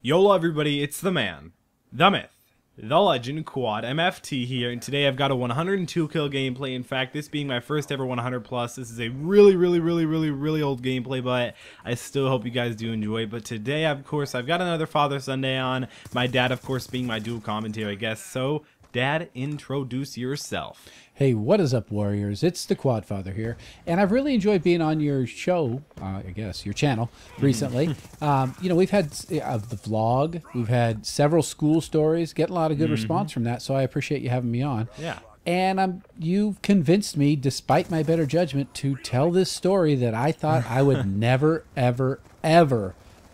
YOLO everybody, it's the man, the myth, the legend, Quad MFT here, and today I've got a 102 kill gameplay. In fact, this being my first ever 100 plus, this is a really old gameplay, but I still hope you guys do enjoy. But today, of course, I've got another Father Sunday on, my dad, of course, being my dual commentary, I guess. So, Dad, introduce yourself. Hey, what is up, Warriors? It's the Quad Father here, and I've really enjoyed being on your show, I guess, your channel, recently. You know, we've had the vlog, we've had several school stories, getting a lot of good response from that, so I appreciate you having me on. Yeah. And you've convinced me, despite my better judgment, to tell this story that I thought I would never, ever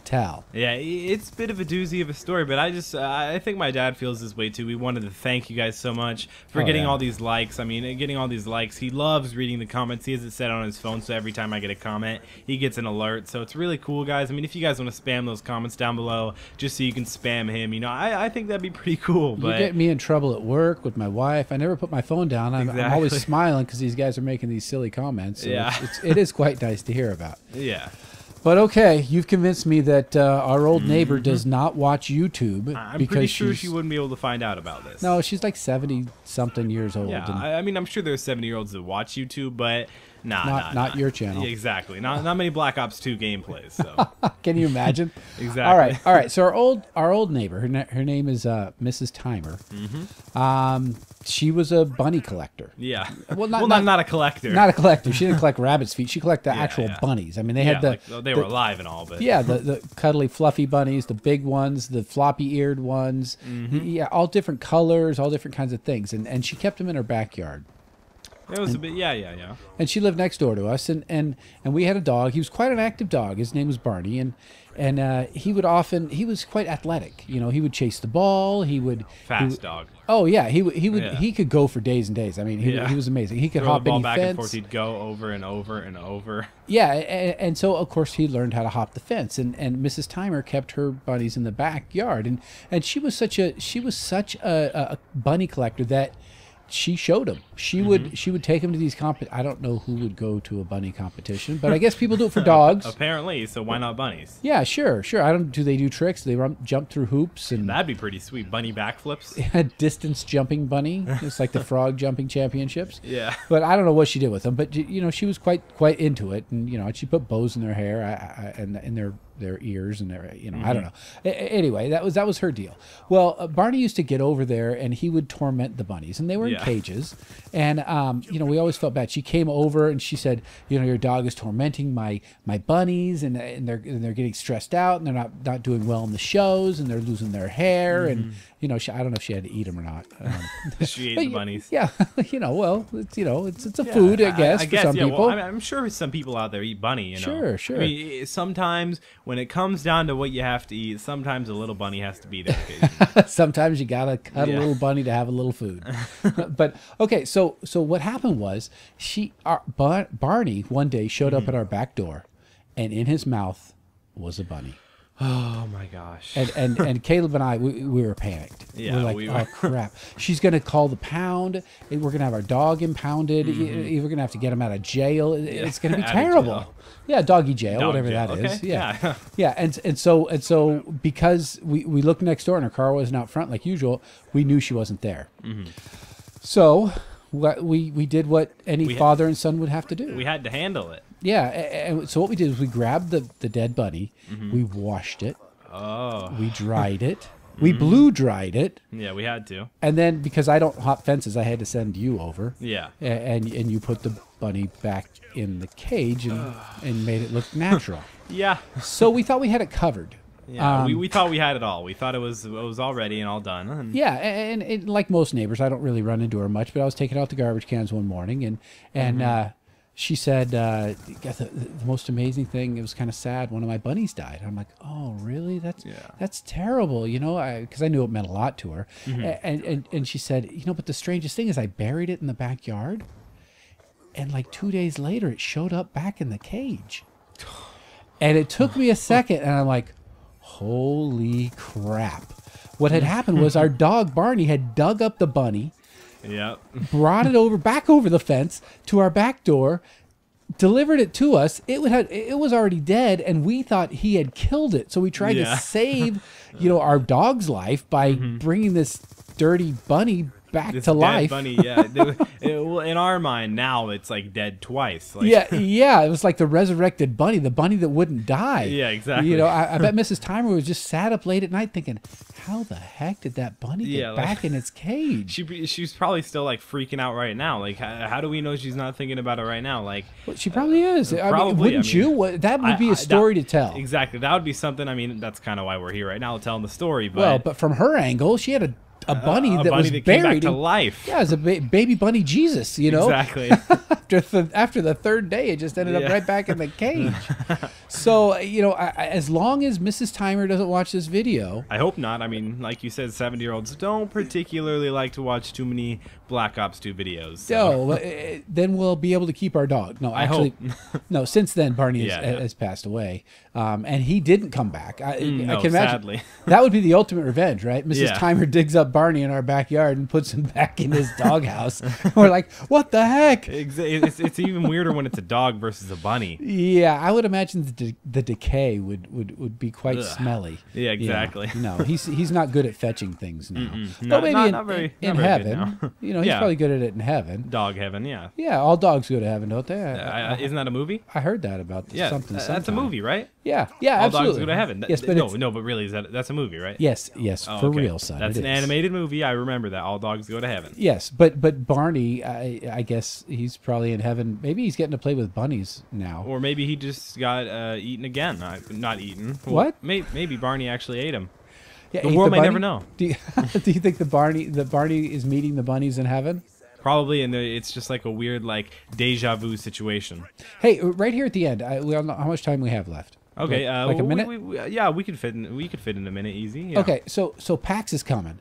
tell. Yeah, it's a bit of a doozy of a story, but I think my dad feels this way too. We wanted to thank you guys so much for getting all these likes. I mean, getting all these likes. He loves reading the comments. He has it set on his phone, so every time I get a comment, he gets an alert. So it's really cool, guys. I mean, if you guys want to spam those comments down below, just so you can spam him, you know, I think that'd be pretty cool. But you get me in trouble at work with my wife. I never put my phone down. I'm always smiling because these guys are making these silly comments. So yeah, it is quite nice to hear about. Yeah. But okay, you've convinced me that our old neighbor does not watch YouTube. I'm pretty sure she wouldn't be able to find out about this. No, she's like 70-something years old. Yeah, I mean, I'm sure there's 70-year-olds that watch YouTube, but not your channel. Yeah, exactly. Not many Black Ops 2 gameplays. So can you imagine? Exactly. All right. So our old neighbor, her name is Mrs. Timer. She was a bunny collector. Yeah. Well, not a collector. Not a collector. She didn't collect rabbit's feet. She collected the actual bunnies. I mean, they had they were alive and all, but yeah, the cuddly, fluffy bunnies, the big ones, the floppy-eared ones. Yeah, all different colors, all different kinds of things, and she kept them in her backyard. It was a bit, yeah. And she lived next door to us, and we had a dog. He was quite an active dog. His name was Barney, and he was quite athletic. You know, he would chase the ball. Fast dog. Oh yeah, he could go for days and days. I mean, he was amazing. He could throw hop the ball any back fence. And forth. He'd go over and over and over. Yeah, and so of course he learned how to hop the fence, and Mrs. Timer kept her bunnies in the backyard, and she was such a bunny collector that she showed him. She would take him to these I don't know who would go to a bunny competition, but I guess people do it for dogs. Apparently, so why not bunnies? Yeah, sure. Do they do tricks? Do they jump through hoops and that'd be pretty sweet. Bunny backflips. Yeah, distance jumping bunny. It's like the frog jumping championships. Yeah. But I don't know what she did with them, but you know, she was quite into it, and you know, she put bows in their hair and in their ears and their, you know, I don't know. Anyway, that was her deal. Well, Barney used to get over there and he would torment the bunnies, and they were in cages, and you know, we always felt bad. She came over and she said, you know, your dog is tormenting my bunnies, and they're getting stressed out, and they're not doing well in the shows, and they're losing their hair, and you know, I don't know if she had to eat them or not. She ate the bunnies. Yeah, you know, well, it's a food, I guess, for some people. Well, I'm sure some people out there eat bunny. You know? Sure. I mean, sometimes when it comes down to what you have to eat, sometimes a little bunny has to be there. Sometimes you gotta cut a little bunny to have a little food. But okay, so what happened was Barney one day showed up at our back door, and in his mouth was a bunny. Oh my gosh! And Caleb and I, we were panicked. Yeah, we're like, oh crap! She's gonna call the pound. We're gonna have our dog impounded. We're gonna have to get him out of jail. It's gonna be terrible. Yeah, doggy jail, whatever that is. Yeah, yeah. And so because we looked next door and her car wasn't out front like usual, we knew she wasn't there. So we did what any father and son would have to do. We had to handle it. Yeah, and so what we did is we grabbed the dead bunny, we washed it, we dried it, we blue dried it. Yeah, we had to. And then because I don't hop fences, I had to send you over. Yeah. And you put the bunny back in the cage and made it look natural. Yeah. So we thought we had it covered. Yeah, we thought we had it all. We thought it was all ready and all done. Yeah, and like most neighbors, I don't really run into her much, but I was taking out the garbage cans one morning, and she said, the most amazing thing, it was kind of sad, one of my bunnies died. I'm like, oh, really? That's terrible, you know, because I knew it meant a lot to her. And she said, you know, but the strangest thing is I buried it in the backyard, and like 2 days later, it showed up back in the cage. And it took me a second, and I'm like, holy crap. What had happened was our dog, Barney, had dug up the bunny, Yep. brought it back over the fence to our back door, delivered it to us. It was already dead, and we thought he had killed it. So we tried to save, our dog's life by bringing this dirty bunny back This to dead life. bunny, yeah. Well, in our mind now, it's like dead twice. Like, Yeah. It was like the resurrected bunny, the bunny that wouldn't die. Yeah, exactly. I bet Mrs. Timer was just sat up late at night thinking, how the heck did that bunny get back in its cage? She's probably still like freaking out right now. Like, how do we know she's not thinking about it right now? Like, Well, she probably is. probably, Wouldn't you? That would be a story to tell. Exactly. That would be something. I mean, that's kind of why we're here right now, telling the story. But Well, but from her angle, she had a bunny that was came back buried to in- life. Yeah, it was a baby bunny Jesus, Exactly. after the third day, it just ended up Yeah. right back in the cage. So, as long as Mrs. Timer doesn't watch this video, I hope not. I mean, like you said, 70-year-olds don't particularly like to watch too many Black Ops 2 videos. So. then we'll be able to keep our dog. No, I actually, hope. no. Since then, Barney Yeah, has passed away, and he didn't come back. I No, can imagine sadly. that would be the ultimate revenge, right? Mrs. Yeah. Timer digs up Barney in our backyard and puts him back in his doghouse. We're like, what the heck? It's even weirder when it's a dog versus a bunny. Yeah, I would imagine the decay would be quite smelly. Yeah, exactly. No, he's not good at fetching things now. Not- Maybe not- in, not very- in not very good heaven. now. He's Yeah. probably good at it in heaven. Dog heaven, yeah. Yeah, all dogs go to heaven, don't they? Isn't that a movie? I heard that about Yeah, something. that's a sometime. movie, right? Yeah, All absolutely. dogs go to heaven. Yes, but no, but really, that's a movie, right? yes, Oh, for okay. real, son. That's it an is. animated movie. I remember that. All dogs go to heaven. Yes, but Barney, I guess he's probably in heaven. Maybe he's getting to play with bunnies now. Or maybe he just got eaten again. Not eaten. Well, What? Maybe Barney actually ate him. Yeah, The ate world may bunny? never know. Do you, do you think the Barney is meeting the bunnies in heaven? Probably, and it's just like a weird, like, deja vu situation. Hey, right here at the end, we don't know how much time we have left. Okay, like a well, minute. yeah, we could fit in a minute easy. Yeah. Okay, so PAX is coming,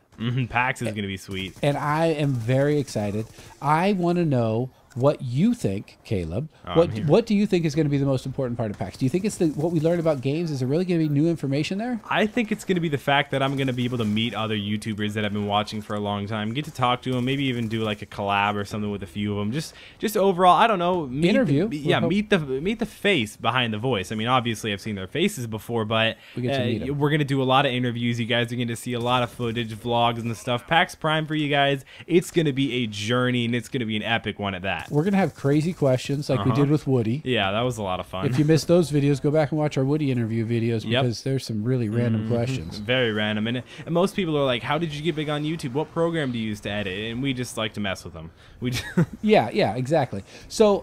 PAX is gonna be sweet. and I am very excited. I want to know what you think, Caleb. I'm here. What do you think is going to be the most important part of PAX? Do you think it's what we learned about games? Is there really going to be new information there? I think it's going to be the fact that I'm going to be able to meet other YouTubers that I've been watching for a long time, get to talk to them, maybe even do like a collab or something with a few of them. Just overall, I don't know, Interview. meet the face behind the voice. I mean, obviously I've seen their faces before, but We get to meet 'em. we're going to do a lot of interviews. You guys are going to see a lot of footage, vlogs and stuff. PAX Prime for you guys. It's going to be a journey, and it's going to be an epic one at that. We're going to have crazy questions like we did with Woody. Yeah, that was a lot of fun. If you missed those videos, go back and watch our Woody interview videos Yep. because there's some really random questions. Very random, and most people are like, "How did you get big on YouTube? What program do you use to edit?" And we just like to mess with them. We just Yeah, exactly. So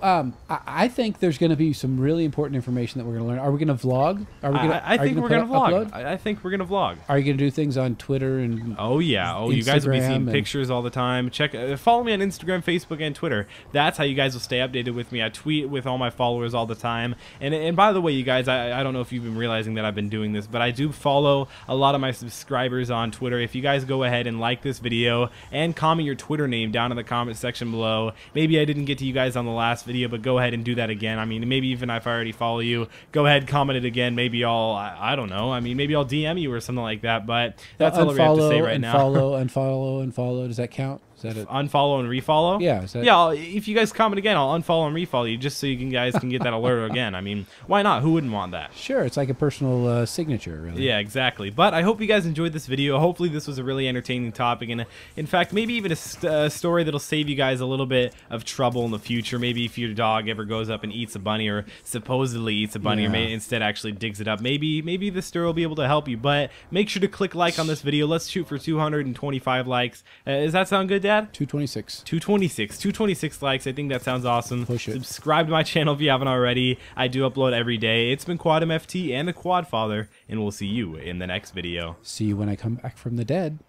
I think there's going to be some really important information that we're going to learn. Are we going to vlog? Are we going to? I think we're gonna vlog. Upload? I think we're gonna vlog. Are you going to do things on Twitter and? Oh yeah. Oh, you guys will be Instagram seeing and- pictures all the time. Check, follow me on Instagram, Facebook, and Twitter. That's how you guys will stay updated with me. I tweet with all my followers all the time. And by the way, you guys, I don't know if you've been realizing that I've been doing this, but I do follow a lot of my subscribers on Twitter. If you guys go ahead and like this video and comment your Twitter name down in the comment section below. Maybe I didn't get to you guys on the last video, but go ahead and do that again. I mean, maybe even if I already follow you, go ahead, comment it again. Maybe I don't know. I mean, maybe I'll DM you or something like that. But that's all that we have to say right now. Unfollow. Does that count? Is that it? Unfollow and refollow? Yeah. Is that, Yeah, if you guys comment again, I'll unfollow and refollow you just so guys can get that alert again. I mean, why not? Who wouldn't want that? Sure. It's like a personal signature, really. Yeah, exactly. But I hope you guys enjoyed this video. Hopefully this was a really entertaining topic, and in fact, maybe even a story that'll save you guys a little bit of trouble in the future. Maybe if your dog ever goes up and eats a bunny, or supposedly eats a bunny, or instead actually digs it up, maybe this story will be able to help you. But make sure to click like on this video. Let's shoot for 225 likes. Does that sound good, Dad? 226. 226 likes. I think that sounds awesome. Push it. Subscribe to my channel if you haven't already. I do upload every day. It's been Quad MFT and the Quad Father, and we'll see you in the next video. See you when I come back from the dead.